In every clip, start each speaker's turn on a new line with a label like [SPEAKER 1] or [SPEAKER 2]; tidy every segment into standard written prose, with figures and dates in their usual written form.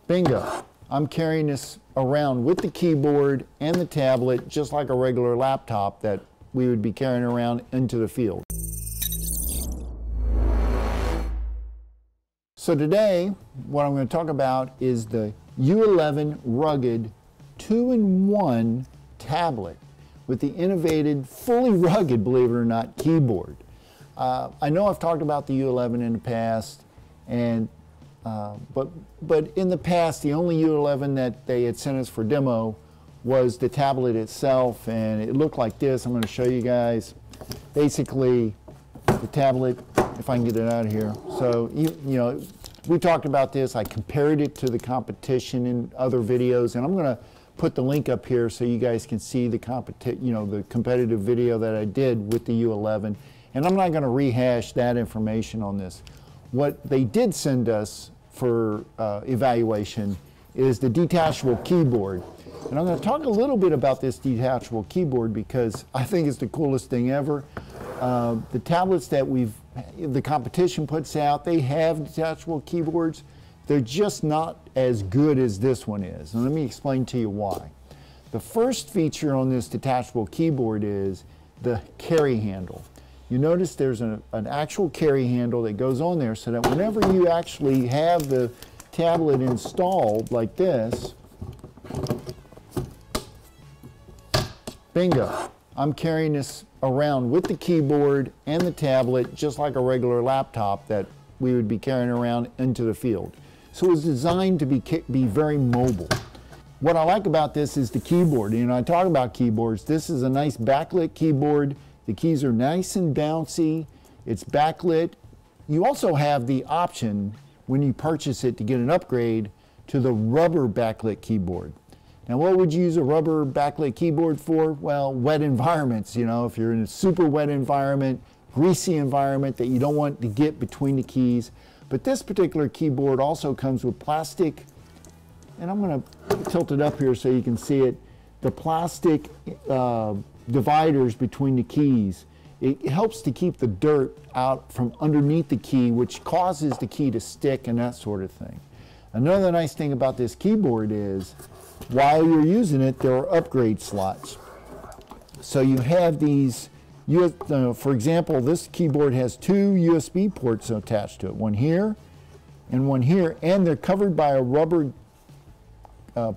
[SPEAKER 1] Bingo. I'm carrying this around with the keyboard and the tablet just like a regular laptop that we would be carrying around into the field. So today, what I'm going to talk about is the U11 Rugged 2-in-1 tablet with the innovative, fully rugged, believe it or not, keyboard. I know I've talked about the U11 in the past, and but in the past, the only U11 that they had sent us for demo was the tablet itself, and it looked like this. I'm going to show you guys. Basically, the tablet, if I can get it out of here. So, you know, we talked about this. I compared it to the competition in other videos, and I'm going to put the link up here so you guys can see the the competitive video that I did with the U11. And I'm not going to rehash that information on this. What they did send us for evaluation is the detachable keyboard. And I'm going to talk a little bit about this detachable keyboard because I think it's the coolest thing ever. The tablets that the competition puts out, they have detachable keyboards. They're just not as good as this one is. And let me explain to you why. The first feature on this detachable keyboard is the carry handle. You notice there's an actual carry handle that goes on there so that whenever you actually have the tablet installed like this, bingo, I'm carrying this around with the keyboard and the tablet just like a regular laptop that we would be carrying around into the field. So it's designed to be very mobile. What I like about this is the keyboard. You know, I talk about keyboards. This is a nice backlit keyboard. The keys are nice and bouncy. It's backlit. You also have the option when you purchase it to get an upgrade to the rubber backlit keyboard. Now, what would you use a rubber backlit keyboard for? Well, wet environments. You know, if you're in a super wet environment, greasy environment that you don't want to get between the keys. But this particular keyboard also comes with plastic, and I'm going to tilt it up here so you can see it. The plastic dividers between the keys. It helps to keep the dirt out from underneath the key, which causes the key to stick and that sort of thing. Another nice thing about this keyboard is while you're using it, there are upgrade slots. So you have these, for example, this keyboard has 2 USB ports attached to it, one here, and they're covered by a rubber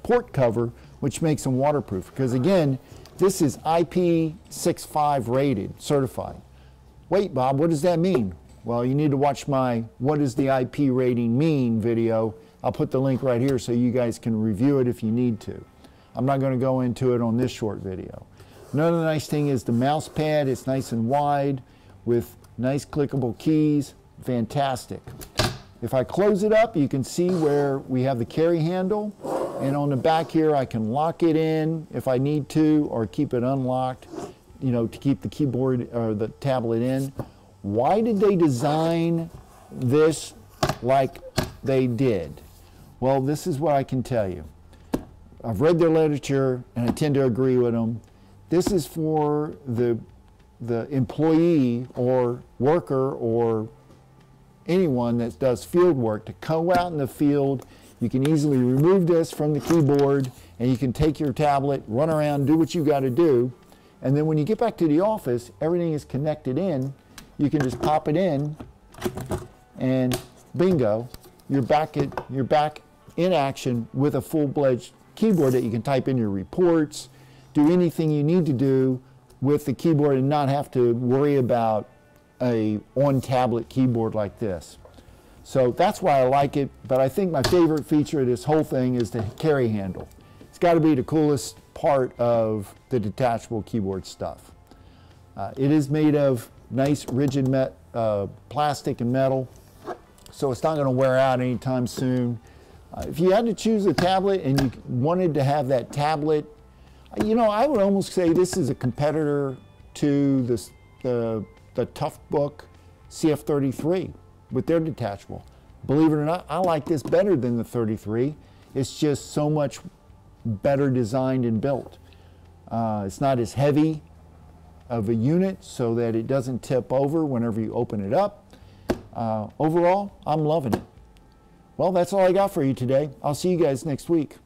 [SPEAKER 1] port cover, which makes them waterproof. Because again, this is IP65 rated, certified. Wait, Bob, what does that mean? Well, you need to watch my What Does the IP Rating Mean video. I'll put the link right here so you guys can review it if you need to. I'm not going to go into it on this short video. Another nice thing is the mouse pad. It's nice and wide with nice clickable keys. Fantastic. If I close it up, you can see where we have the carry handle. And on the back here, I can lock it in if I need to, or keep it unlocked, you know, to keep the keyboard or the tablet in. Why did they design this like they did? Well, this is what I can tell you. I've read their literature, and I tend to agree with them. This is for the employee or worker or anyone that does field work to go out in the field. You can easily remove this from the keyboard, and you can take your tablet, run around, do what you got to do, and then when you get back to the office, everything is connected in. You can just pop it in, and bingo, you're back in action with a full-fledged keyboard that you can type in your reports, do anything you need to do with the keyboard, and not have to worry about a on-tablet keyboard like this. So that's why I like it, but I think my favorite feature of this whole thing is the carry handle. It's got to be the coolest part of the detachable keyboard stuff. It is made of nice rigid plastic and metal, so it's not going to wear out anytime soon. If you had to choose a tablet and you wanted to have that tablet, you know, I would almost say this is a competitor to the Toughbook CF33 with their detachable. Believe it or not, I like this better than the 33. It's just so much better designed and built. It's not as heavy of a unit so that it doesn't tip over whenever you open it up. Overall, I'm loving it. Well, that's all I got for you today. I'll see you guys next week.